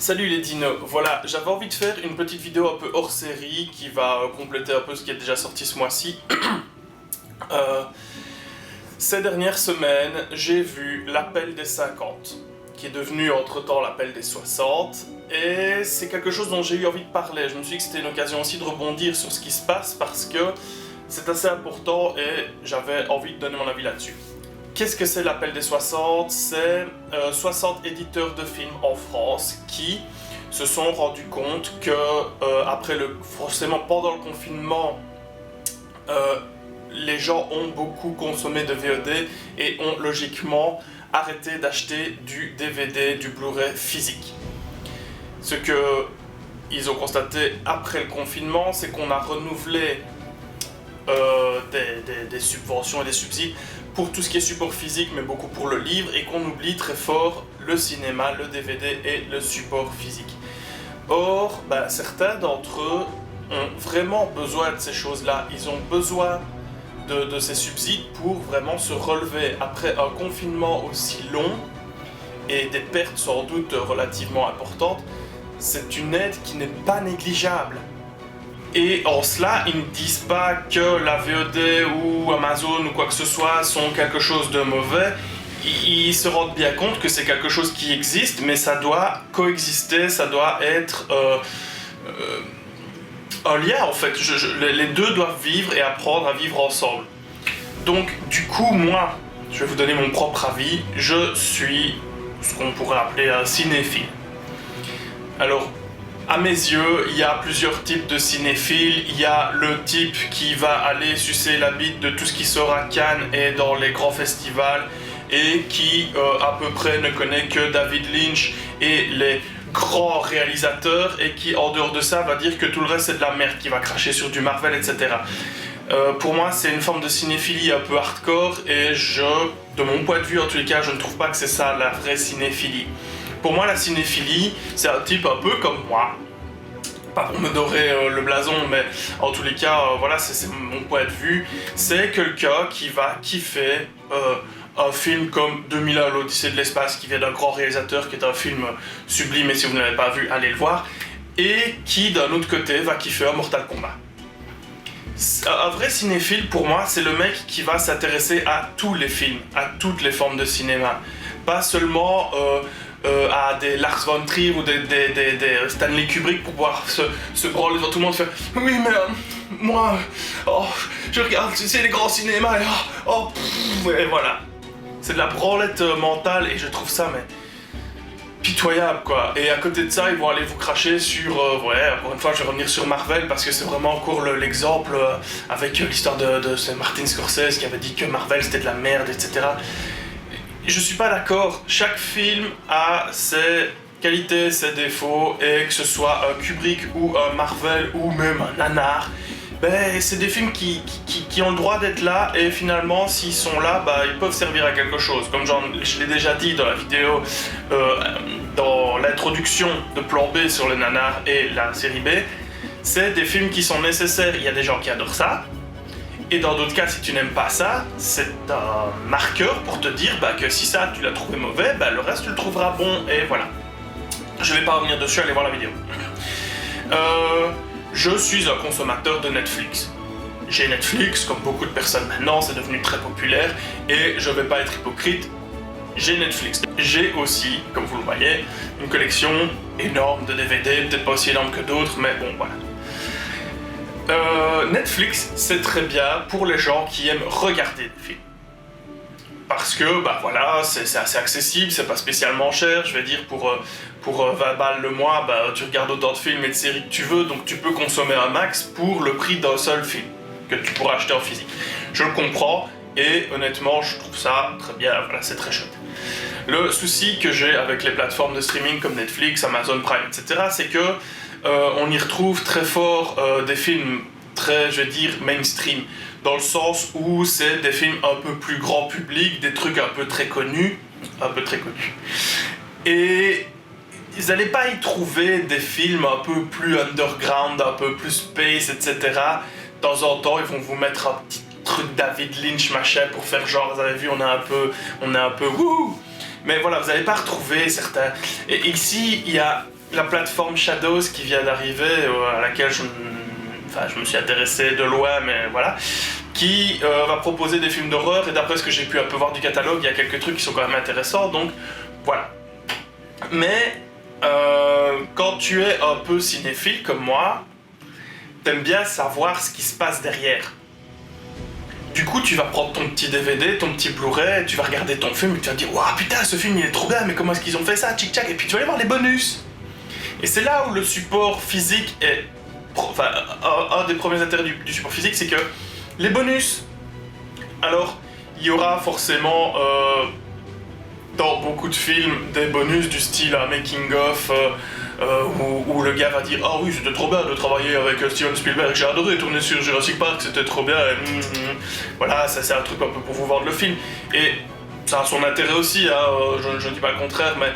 Salut les dinos, voilà, j'avais envie de faire une petite vidéo un peu hors série qui va compléter un peu ce qui est déjà sorti ce mois-ci. Euh, Ces dernières semaines, j'ai vu l'appel des 50, qui est devenu entre-temps l'appel des 60, et c'est quelque chose dont j'ai eu envie de parler. Je me suis dit que c'était une occasion aussi de rebondir sur ce qui se passe parce que c'est assez important et j'avais envie de donner mon avis là-dessus. Qu'est-ce que c'est l'appel des 60? C'est 60 éditeurs de films en France qui se sont rendus compte que forcément pendant le confinement, les gens ont beaucoup consommé de VOD et ont logiquement arrêté d'acheter du DVD, du Blu-ray physique. Ce que ils ont constaté après le confinement, c'est qu'on a renouvelé des subventions et des subsides pour tout ce qui est support physique, mais beaucoup pour le livre, et qu'on oublie très fort le cinéma, le DVD et le support physique. Or, certains d'entre eux ont vraiment besoin de ces choses-là. Ils ont besoin de ces subsides pour vraiment se relever après un confinement aussi long et des pertes sans doute relativement importantes. C'est une aide qui n'est pas négligeable. Et en cela, ils ne disent pas que la VOD ou Amazon ou quoi que ce soit sont quelque chose de mauvais. Ils se rendent bien compte que c'est quelque chose qui existe, mais ça doit coexister, ça doit être un lien en fait. Les deux doivent vivre et apprendre à vivre ensemble. Donc du coup, moi, je vais vous donner mon propre avis. Je suis ce qu'on pourrait appeler un cinéphile. Alors, à mes yeux, il y a plusieurs types de cinéphiles. Il y a le type qui va aller sucer la bite de tout ce qui sort à Cannes et dans les grands festivals et qui à peu près ne connaît que David Lynch et les grands réalisateurs et qui en dehors de ça va dire que tout le reste c'est de la merde, qui va cracher sur du Marvel, etc. Pour moi c'est une forme de cinéphilie un peu hardcore et de mon point de vue en tous les cas, je ne trouve pas que c'est ça la vraie cinéphilie. Pour moi, la cinéphilie, c'est un type un peu comme moi. Pas pour me dorer le blason, mais en tous les cas, voilà, c'est mon point de vue. C'est quelqu'un qui va kiffer un film comme 2001, l'Odyssée de l'espace, qui vient d'un grand réalisateur, qui est un film sublime, et si vous ne l'avez pas vu, allez le voir. Et qui, d'un autre côté, va kiffer un Mortal Kombat. Un vrai cinéphile, pour moi, c'est le mec qui va s'intéresser à tous les films, à toutes les formes de cinéma. Pas seulement à des Lars von Trier ou des Stanley Kubrick pour pouvoir se branler devant tout le monde et faire « Oui, mais moi, je regarde, c'est les grands cinémas, et voilà. » C'est de la branlette mentale et je trouve ça, mais pitoyable, quoi. Et à côté de ça, ils vont aller vous cracher sur... encore une fois, je vais revenir sur Marvel parce que c'est vraiment encore l'exemple avec l'histoire de Martin Scorsese qui avait dit que Marvel c'était de la merde, etc. Je suis pas d'accord, chaque film a ses qualités, ses défauts, et que ce soit un Kubrick ou un Marvel ou même un nanar, c'est des films qui ont le droit d'être là, et finalement s'ils sont là, ils peuvent servir à quelque chose. Comme je l'ai déjà dit dans la vidéo, dans l'introduction de Plan B sur le nanar et la série B, c'est des films qui sont nécessaires, il y a des gens qui adorent ça. Et dans d'autres cas, si tu n'aimes pas ça, c'est un marqueur pour te dire que si ça tu l'as trouvé mauvais, le reste tu le trouveras bon, et voilà. Je vais pas revenir dessus, allez voir la vidéo. Je suis un consommateur de Netflix. J'ai Netflix, comme beaucoup de personnes maintenant, c'est devenu très populaire, et je vais pas être hypocrite, j'ai Netflix. J'ai aussi, comme vous le voyez, une collection énorme de DVD, peut-être pas aussi énorme que d'autres, mais bon, voilà. Netflix, c'est très bien pour les gens qui aiment regarder des films. Parce que, voilà, c'est assez accessible, c'est pas spécialement cher, je vais dire, pour 20 balles le mois, tu regardes autant de films et de séries que tu veux, donc tu peux consommer un max pour le prix d'un seul film, que tu pourras acheter en physique. Je le comprends, et honnêtement, je trouve ça très bien, voilà, c'est très chouette. Le souci que j'ai avec les plateformes de streaming comme Netflix, Amazon Prime, etc., c'est que on y retrouve très fort des films très, je vais dire, mainstream, dans le sens où c'est des films un peu plus grand public, des trucs un peu très connus, et ils n'allaient pas y trouver des films un peu plus underground, un peu plus space, etc. De temps en temps, ils vont vous mettre un petit truc David Lynch, machin, pour faire genre, vous avez vu, on est un peu wouhou. Mais voilà, vous n'allez pas retrouver certains. Et ici, il y a la plateforme Shadows qui vient d'arriver, à laquelle je me suis intéressé de loin, mais voilà, qui va proposer des films d'horreur, et d'après ce que j'ai pu un peu voir du catalogue, il y a quelques trucs qui sont quand même intéressants, donc voilà. Mais quand tu es un peu cinéphile comme moi, t'aimes bien savoir ce qui se passe derrière. Du coup, tu vas prendre ton petit DVD, ton petit Blu-ray, tu vas regarder ton film et tu vas te dire « Waouh, putain, ce film il est trop bien, mais comment est-ce qu'ils ont fait ça, tchic-tchac » et puis tu vas aller voir les bonus. Et c'est là où le support physique est... Enfin, un des premiers intérêts du support physique, c'est que les bonus... Alors, il y aura forcément, dans beaucoup de films, des bonus du style making-of, où le gars va dire « Ah oui, c'était trop bien de travailler avec Steven Spielberg, j'ai adoré tourner sur Jurassic Park, c'était trop bien, et voilà, ça c'est un truc un peu pour vous vendre le film. » Et ça a son intérêt aussi, hein, je ne dis pas le contraire, mais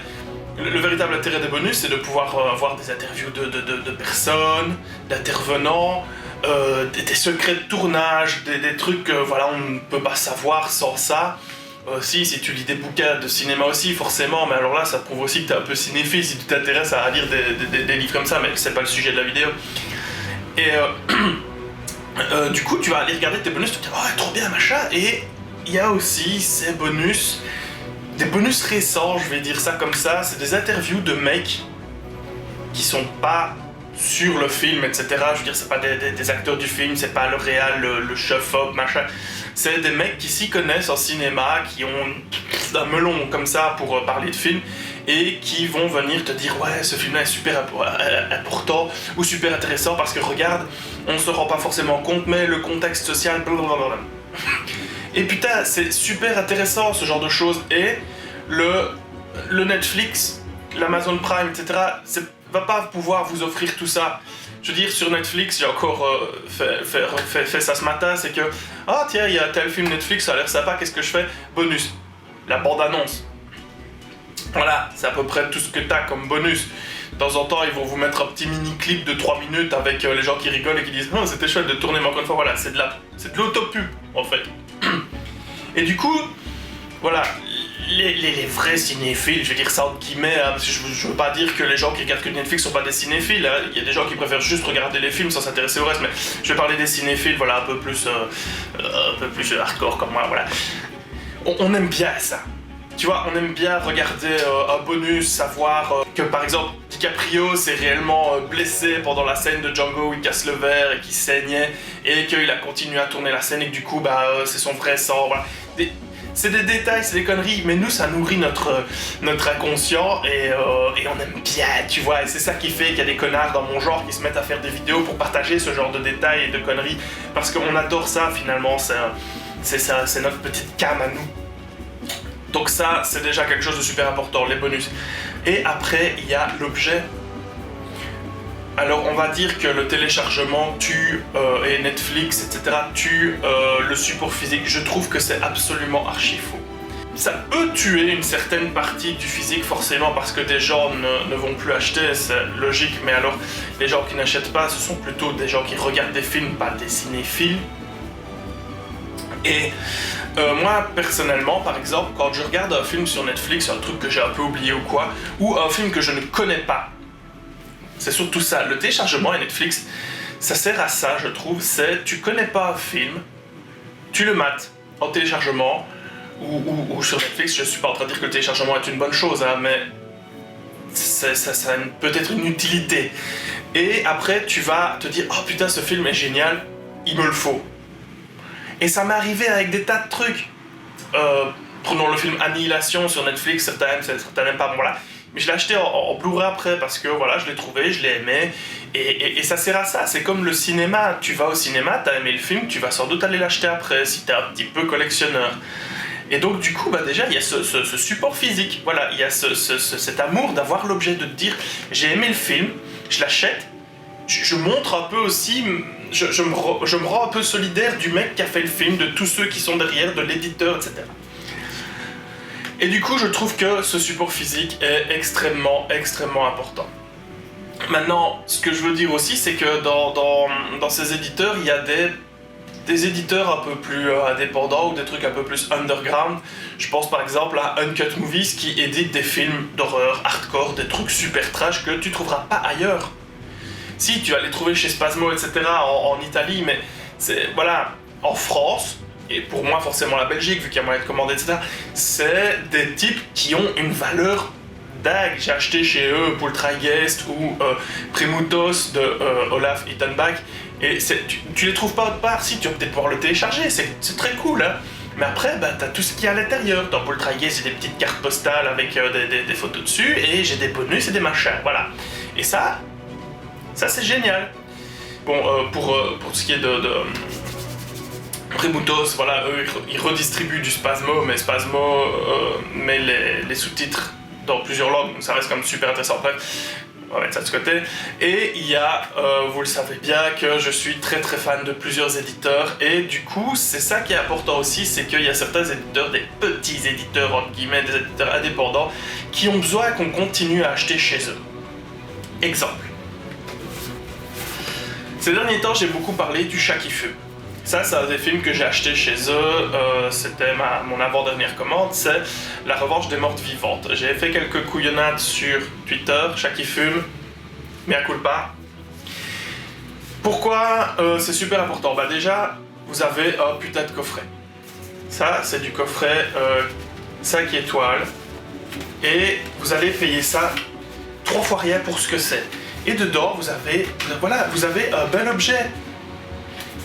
le véritable intérêt des bonus, c'est de pouvoir avoir des interviews de personnes, d'intervenants, des secrets de tournage, des trucs voilà, on ne peut pas savoir sans ça. Si tu lis des bouquins de cinéma aussi, forcément, mais alors là, ça prouve aussi que t'es un peu cinéphile si tu t'intéresses à lire des livres comme ça, mais c'est pas le sujet de la vidéo. Et du coup, tu vas aller regarder tes bonus, tu te dis « Oh, trop bien, machin !» Et il y a aussi ces bonus, des bonus récents, je vais dire ça comme ça, c'est des interviews de mecs qui sont pas sur le film, etc. Je veux dire, c'est pas des acteurs du film, c'est pas le réal, le chef-op, machin. C'est des mecs qui s'y connaissent en cinéma, qui ont un melon comme ça pour parler de film, et qui vont venir te dire « Ouais, ce film-là est super important, ou super intéressant, parce que regarde, on se rend pas forcément compte, mais le contexte social, blablabla. » Et putain, c'est super intéressant ce genre de choses, et le Netflix, l'Amazon Prime, etc., va pas pouvoir vous offrir tout ça. Je veux dire, sur Netflix, j'ai encore fait ça ce matin, c'est que « Ah tiens, il y a tel film Netflix, ça a l'air sympa, qu'est-ce que je fais ?» Bonus. La bande-annonce. Voilà, c'est à peu près tout ce que t'as comme bonus. De temps en temps, ils vont vous mettre un petit mini-clip de 3 minutes avec les gens qui rigolent et qui disent « Oh, c'était chouette de tourner, mais encore une fois, voilà, c'est de l'autopub, en fait. » Et du coup, voilà, les vrais cinéphiles, je vais dire ça entre guillemets, hein, parce que je veux pas dire que les gens qui regardent que Netflix sont pas des cinéphiles, hein. Il y a des gens qui préfèrent juste regarder les films sans s'intéresser au reste, mais je vais parler des cinéphiles, voilà, un peu plus hardcore comme moi, voilà. On aime bien ça. Tu vois, on aime bien regarder un bonus, savoir que par exemple DiCaprio s'est réellement blessé pendant la scène de Django où il casse le verre et qu'il saignait, et qu'il a continué à tourner la scène et que du coup c'est son vrai sang, voilà. C'est des détails, c'est des conneries, mais nous ça nourrit notre inconscient et on aime bien, tu vois, et c'est ça qui fait qu'il y a des connards dans mon genre qui se mettent à faire des vidéos pour partager ce genre de détails et de conneries, parce qu'on adore ça finalement, c'est notre petite cam à nous. Donc ça, c'est déjà quelque chose de super important, les bonus. Et après, il y a l'objet. Alors, on va dire que le téléchargement tue, et Netflix, etc., tue le support physique. Je trouve que c'est absolument archi faux. Ça peut tuer une certaine partie du physique, forcément, parce que des gens ne vont plus acheter, c'est logique. Mais alors, les gens qui n'achètent pas, ce sont plutôt des gens qui regardent des films, pas des cinéphiles. Et moi, personnellement, par exemple, quand je regarde un film sur Netflix, un truc que j'ai un peu oublié ou quoi, ou un film que je ne connais pas, c'est surtout ça. Le téléchargement et Netflix, ça sert à ça, je trouve. C'est, tu connais pas un film, tu le mates en téléchargement, ou sur Netflix. Je suis pas en train de dire que le téléchargement est une bonne chose, hein, mais ça a peut-être une utilité. Et après, tu vas te dire « Oh putain, ce film est génial, il me le faut ». Et ça m'est arrivé avec des tas de trucs. Prenons le film Annihilation sur Netflix, certains n'aiment pas, bon voilà. Mais je l'ai acheté en Blu-ray après parce que voilà, je l'ai trouvé, je l'ai aimé. Et ça sert à ça, c'est comme le cinéma. Tu vas au cinéma, t'as aimé le film, tu vas sans doute aller l'acheter après si t'es un petit peu collectionneur. Et donc du coup, il y a ce support physique. Voilà, il y a cet amour d'avoir l'objet, de te dire j'ai aimé le film, je l'achète. Je montre un peu aussi, je me rends un peu solidaire du mec qui a fait le film, de tous ceux qui sont derrière, de l'éditeur, etc. Et du coup, je trouve que ce support physique est extrêmement important. Maintenant, ce que je veux dire aussi, c'est que dans ces éditeurs, il y a des éditeurs un peu plus indépendants ou des trucs un peu plus underground. Je pense par exemple à Uncut Movies qui édite des films d'horreur hardcore, des trucs super trash que tu trouveras pas ailleurs. Si, tu vas les trouver chez Spasmo, etc. en Italie, mais c'est, voilà, en France, et pour moi forcément la Belgique, vu qu'il y a moyen de commander, etc., c'est des types qui ont une valeur dingue. J'ai acheté chez eux Poltergeist ou Primutos de Olaf Ittenbach, et tu les trouves pas autre part. Si, tu vas peut-être pouvoir le télécharger, c'est très cool, hein. Mais après, bah, t'as tout ce qu'il y a à l'intérieur. Dans Poltergeist, j'ai des petites cartes postales avec des photos dessus, et j'ai des bonus et des machins, voilà. Et ça c'est génial. Bon, pour tout ce qui est de Primutos, voilà, eux ils redistribuent du Spasmo, mais Spasmo met les sous-titres dans plusieurs langues, donc ça reste quand même super intéressant. Bref, on va mettre ça de ce côté. Et il y a, vous le savez bien, que je suis très très fan de plusieurs éditeurs, et du coup, c'est ça qui est important aussi, c'est qu'il y a certains éditeurs, des petits éditeurs, entre guillemets, des éditeurs indépendants, qui ont besoin qu'on continue à acheter chez eux. Exemple. Ces derniers temps, j'ai beaucoup parlé du Chat qui fume. Ça, c'est un des films que j'ai acheté chez eux, c'était mon avant-dernière commande, c'est La Revanche des Mortes Vivantes. J'ai fait quelques couillonnades sur Twitter, Chat qui fume, mea culpa. Pourquoi c'est super important? Bah déjà, vous avez un putain de coffret. Ça, c'est du coffret 5 étoiles, et vous allez payer ça 3 fois rien pour ce que c'est. Et dedans, vous avez un bel objet.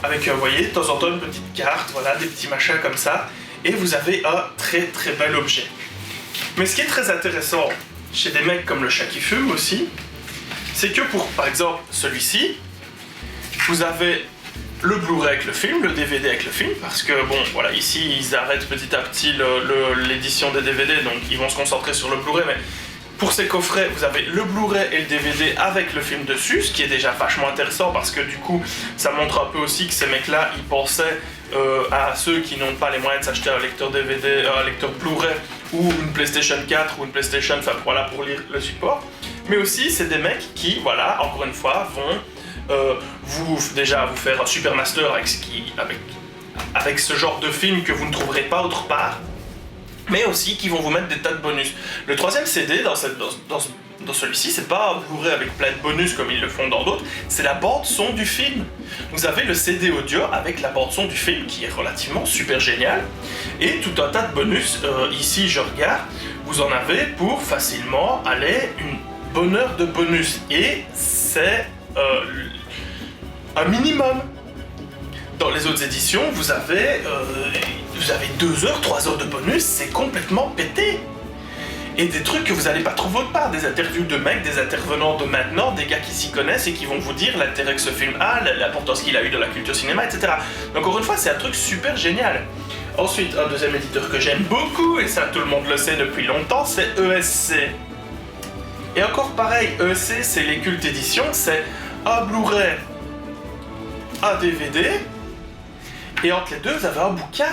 Avec, vous voyez, de temps en temps une petite carte, voilà, des petits machins comme ça. Et vous avez un très très bel objet. Mais ce qui est très intéressant chez des mecs comme le Chat qui fume aussi, c'est que pour, par exemple, celui-ci, vous avez le Blu-ray avec le film, le DVD avec le film, parce que, bon, voilà, ici, ils arrêtent petit à petit l'édition des DVD, donc ils vont se concentrer sur le Blu-ray, mais pour ces coffrets, vous avez le Blu-ray et le DVD avec le film dessus, ce qui est déjà vachement intéressant parce que du coup, ça montre un peu aussi que ces mecs-là, ils pensaient à ceux qui n'ont pas les moyens de s'acheter un lecteur DVD, un lecteur Blu-ray ou une PlayStation 4 ou une PlayStation, enfin voilà, pour lire le support. Mais aussi, c'est des mecs qui, voilà, encore une fois, vont vous faire un super master avec ce genre de film que vous ne trouverez pas autre part, mais aussi qui vont vous mettre des tas de bonus. Le troisième CD dans celui-ci, c'est pas un Blu-ray avec plein de bonus comme ils le font dans d'autres, c'est la bande-son du film. Vous avez le CD audio avec la bande-son du film qui est relativement super génial, et tout un tas de bonus. Ici, je regarde, vous en avez pour facilement aller une bonne heure de bonus, et c'est un minimum. Dans les autres éditions, vous avez 2 heures, 3 heures de bonus, c'est complètement pété. Et des trucs que vous n'allez pas trouver autre part, des interviews de mecs, des intervenants de maintenant, des gars qui s'y connaissent et qui vont vous dire l'intérêt que ce film a, l'importance qu'il a eu dans la culture cinéma, etc. Donc encore une fois, c'est un truc super génial. Ensuite, un deuxième éditeur que j'aime beaucoup, et ça tout le monde le sait depuis longtemps, c'est ESC. Et encore pareil, ESC, c'est les cultes éditions, c'est un Blu-ray, un DVD, et entre les deux, vous avez un bouquin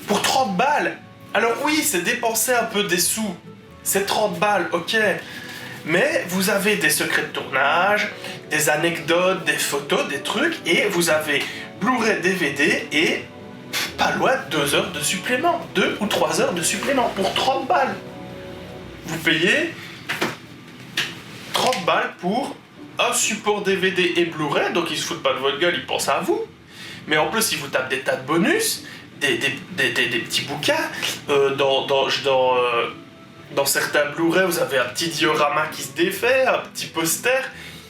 pour 30 balles. Alors oui, c'est dépenser un peu des sous, c'est 30 balles, ok, mais vous avez des secrets de tournage, des anecdotes, des photos, des trucs, et vous avez Blu-ray, DVD, et pas loin de 2 heures de supplément, 2 ou 3 heures de supplément pour 30 balles. Vous payez 30 balles pour un support DVD et Blu-ray, donc ils se foutent pas de votre gueule, ils pensent à vous. Mais en plus, ils vous tapent des tas de bonus, des petits bouquins. Dans certains Blu-ray, vous avez un petit diorama qui se défait, un petit poster.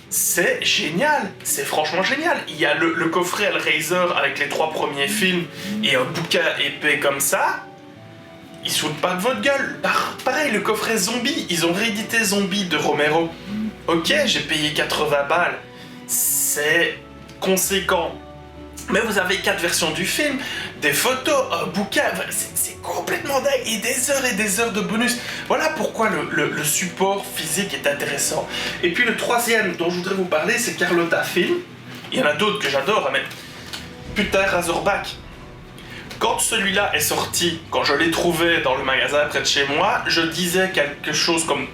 C'est génial, c'est franchement génial. Il y a le coffret Hellraiser avec les 3 premiers films et un bouquin épais comme ça. Ils se foutent pas de votre gueule. Pareil, le coffret Zombie, ils ont réédité Zombie de Romero. Ok, j'ai payé 80 balles. C'est conséquent. Mais vous avez 4 versions du film, des photos, un bouquin, c'est complètement dingue, et des heures de bonus. Voilà pourquoi le support physique est intéressant. Et puis le troisième dont je voudrais vous parler, c'est Carlotta Film. Il y en a d'autres que j'adore, mais putain, Razorback. Quand celui-là est sorti, quand je l'ai trouvé dans le magasin près de chez moi, je disais quelque chose comme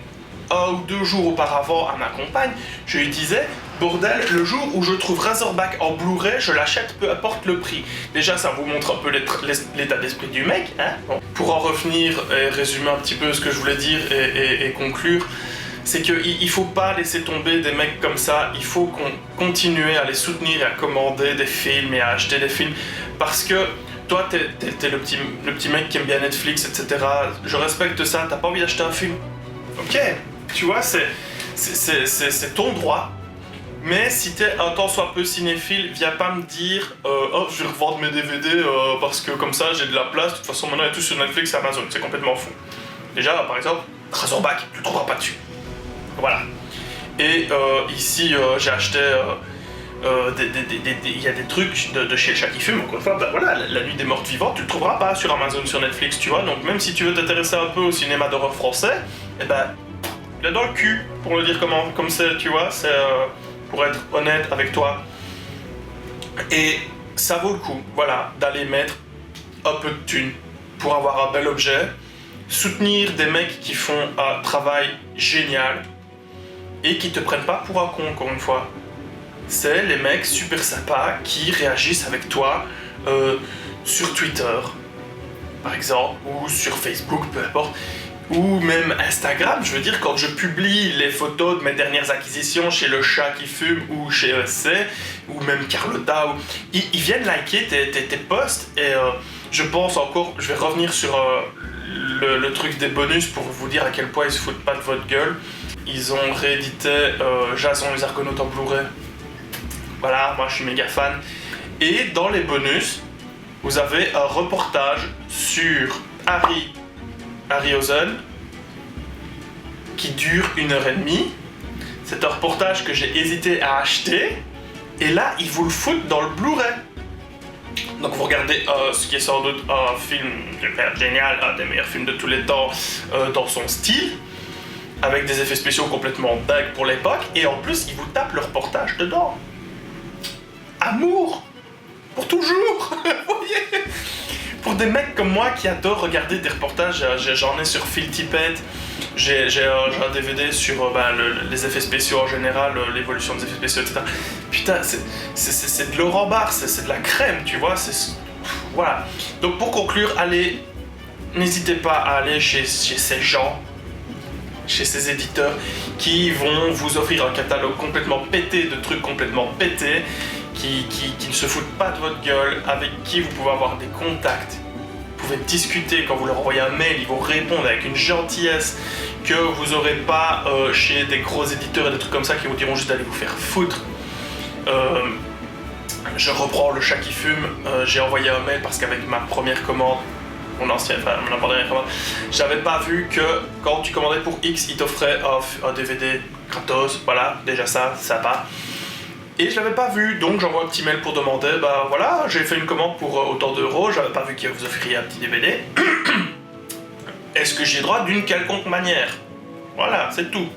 1 ou 2 jours auparavant à ma compagne, je lui disais, Bordel, le jour où je trouve Razorback en Blu-ray, je l'achète peu importe le prix. Déjà, ça vous montre un peu l'état d'esprit du mec, hein. Bon. Pour en revenir et résumer un petit peu ce que je voulais dire et conclure, c'est qu'il faut pas laisser tomber des mecs comme ça, il faut qu'on continue à les soutenir et à commander des films et à acheter des films, parce que toi, t'es le petit mec qui aime bien Netflix, etc. Je respecte ça, t'as pas envie d'acheter un film. Ok, tu vois, c'est ton droit. Mais si t'es un tant soit peu cinéphile, viens pas me dire oh, je vais revendre mes DVD parce que comme ça j'ai de la place, de toute façon maintenant il y a tout sur Netflix et Amazon, c'est complètement fou. Déjà, par exemple, Razorback, tu le trouveras pas dessus. Voilà. Et ici, j'ai acheté... il y a des trucs de chez Chat qui fume, encore une fois, bah voilà, la nuit des morts vivants, tu le trouveras pas sur Amazon, sur Netflix, tu vois, donc même si tu veux t'intéresser un peu au cinéma d'horreur français, eh ben, il est dans le cul, pour le dire comme c'est, tu vois, c'est pour être honnête avec toi. Et ça vaut le coup, voilà, d'aller mettre un peu de thunes pour avoir un bel objet, soutenir des mecs qui font un travail génial et qui te prennent pas pour un con, encore une fois. C'est les mecs super sympas qui réagissent avec toi sur Twitter, par exemple, ou sur Facebook, peu importe, ou même Instagram. Je veux dire, quand je publie les photos de mes dernières acquisitions chez Le Chat qui fume, ou chez ESC, ou même Carlotta, ils viennent liker tes posts, et je pense encore, je vais revenir sur le truc des bonus pour vous dire à quel point ils se foutent pas de votre gueule. Ils ont réédité Jason les Argonautes en Blu-ray. Voilà, moi je suis méga fan. Et dans les bonus, vous avez un reportage sur Harryhausen qui dure 1h30. C'est un reportage que j'ai hésité à acheter. Et là, ils vous le foutent dans le Blu-ray. Donc vous regardez ce qui est sans doute un film super génial, un des meilleurs films de tous les temps dans son style, avec des effets spéciaux complètement dingues pour l'époque, et en plus ils vous tapent le reportage dedans. Amour pour toujours. Vous voyez, pour des mecs comme moi qui adorent regarder des reportages, j'en ai sur Phil Tippett, j'ai un DVD sur les effets spéciaux en général, l'évolution des effets spéciaux, etc. Putain, c'est de Laurent Barre, c'est de la crème, tu vois, voilà. Donc pour conclure, allez, n'hésitez pas à aller chez ces gens, chez ces éditeurs qui vont vous offrir un catalogue complètement pété, de trucs complètement pétés, qui ne se foutent pas de votre gueule, avec qui vous pouvez avoir des contacts. Vous pouvez discuter, quand vous leur envoyez un mail, ils vont répondre avec une gentillesse que vous n'aurez pas chez des gros éditeurs et des trucs comme ça qui vous diront juste d'aller vous faire foutre. Je reprends Le Chat qui fume, j'ai envoyé un mail parce qu'avec ma première commande, mon avant-dernière commande, j'avais pas vu que quand tu commandais pour X, ils t'offraient un DVD gratos, voilà, déjà ça va. Et je l'avais pas vu, donc j'envoie un petit mail pour demander, bah voilà, j'ai fait une commande pour autant d'euros, j'avais pas vu qu'ils vous offriez un petit DVD. Est-ce que j'ai droit d'une quelconque manière? Voilà, c'est tout.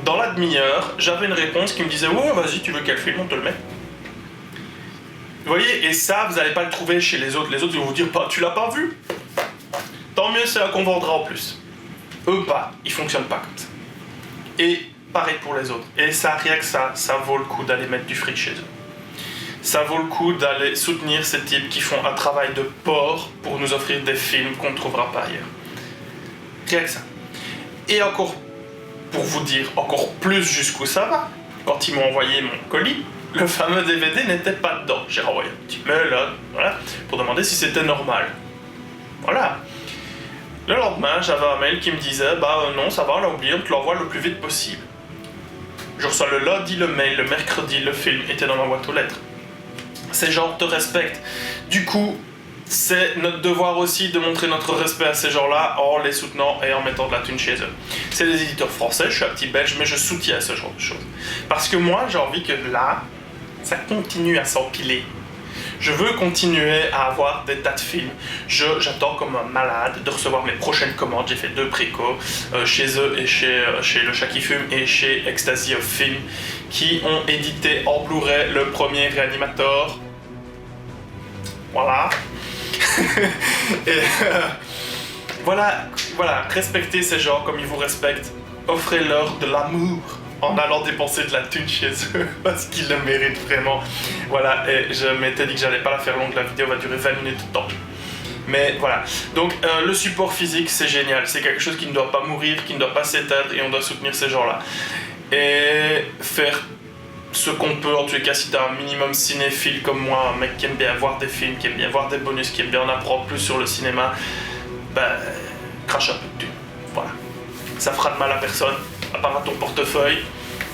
Dans la demi-heure, j'avais une réponse qui me disait « Ouais, vas-y, tu veux quel film, on te le met. » Vous voyez, et ça, vous n'allez pas le trouver chez les autres. Les autres, ils vont vous dire « Bah, tu l'as pas vu ?» Tant mieux, c'est un qu'on vendra en plus. Eux, pas. Ils fonctionnent pas comme ça. Et pareil pour les autres. Et ça, rien que ça vaut le coup d'aller mettre du fric chez eux. Ça vaut le coup d'aller soutenir ces types qui font un travail de porc pour nous offrir des films qu'on ne trouvera pas ailleurs. Rien que ça. Et encore, pour vous dire encore plus jusqu'où ça va, quand ils m'ont envoyé mon colis, le fameux DVD n'était pas dedans. J'ai renvoyé un petit mail là, voilà, pour demander si c'était normal. Voilà. Le lendemain, j'avais un mail qui me disait « Bah non, ça va, on l'a oublié, on te l'envoie le plus vite possible. » Je reçois le lundi le mail, le mercredi le film était dans ma boîte aux lettres. Ces gens te respectent. Du coup, c'est notre devoir aussi de montrer notre respect à ces gens-là en les soutenant et en mettant de la thune chez eux. C'est des éditeurs français, je suis un petit belge, mais je soutiens ce genre de choses. Parce que moi, j'ai envie que là, ça continue à s'empiler. Je veux continuer à avoir des tas de films. J'attends comme un malade de recevoir mes prochaines commandes. J'ai fait 2 précos chez eux et chez Le Chat qui fume et chez Ecstasy of Film qui ont édité en Blu-ray le premier Reanimator. Voilà. Et voilà, respectez ces gens comme ils vous respectent. Offrez-leur de l'amour. en allant dépenser de la thune chez eux parce qu'ils le méritent vraiment. Voilà, et je m'étais dit que j'allais pas la faire longue, la vidéo va durer 20 minutes de temps. Mais voilà, donc le support physique c'est génial, c'est quelque chose qui ne doit pas mourir, qui ne doit pas s'éteindre et on doit soutenir ces gens-là. Et faire ce qu'on peut, en tous les cas si t'as un minimum cinéphile comme moi, un mec qui aime bien voir des films, qui aime bien voir des bonus, qui aime bien en apprendre plus sur le cinéma, bah crache un peu de thune, voilà. Ça fera de mal à personne, à part à ton portefeuille,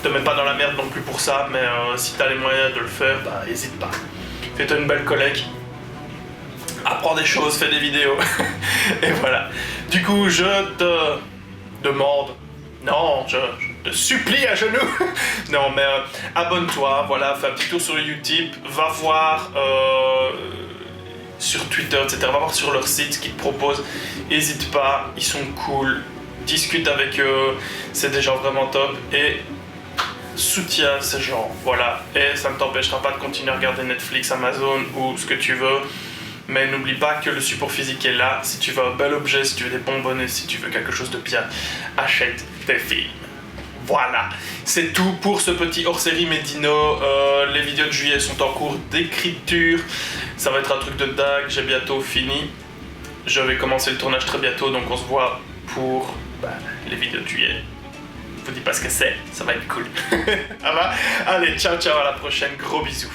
te mets pas dans la merde non plus pour ça, mais si t'as les moyens de le faire, bah hésite pas. Fais-toi une belle collègue. Apprends des choses, fais des vidéos. Et voilà. Du coup, je te demande... Non, je te supplie à genoux. Non, mais abonne-toi, voilà, fais un petit tour sur YouTube, va voir sur Twitter, etc. Va voir sur leur site ce qu'ils te proposent. N'hésite pas, ils sont cool. Discute avec eux, c'est des gens vraiment top. Et soutiens ces gens, voilà. Et ça ne t'empêchera pas de continuer à regarder Netflix, Amazon ou ce que tu veux. Mais n'oublie pas que le support physique est là. Si tu veux un bel objet, si tu veux des bonbonnes, si tu veux quelque chose de bien, achète tes films. Voilà, c'est tout pour ce petit hors-série Médino. Les vidéos de juillet sont en cours d'écriture. Ça va être un truc de dingue, j'ai bientôt fini. Je vais commencer le tournage très bientôt, donc on se voit pour les vidéos de juillet. Je vous dis pas ce que c'est, ça va être cool. Ça va ? Allez, ciao ciao, à la prochaine, gros bisous.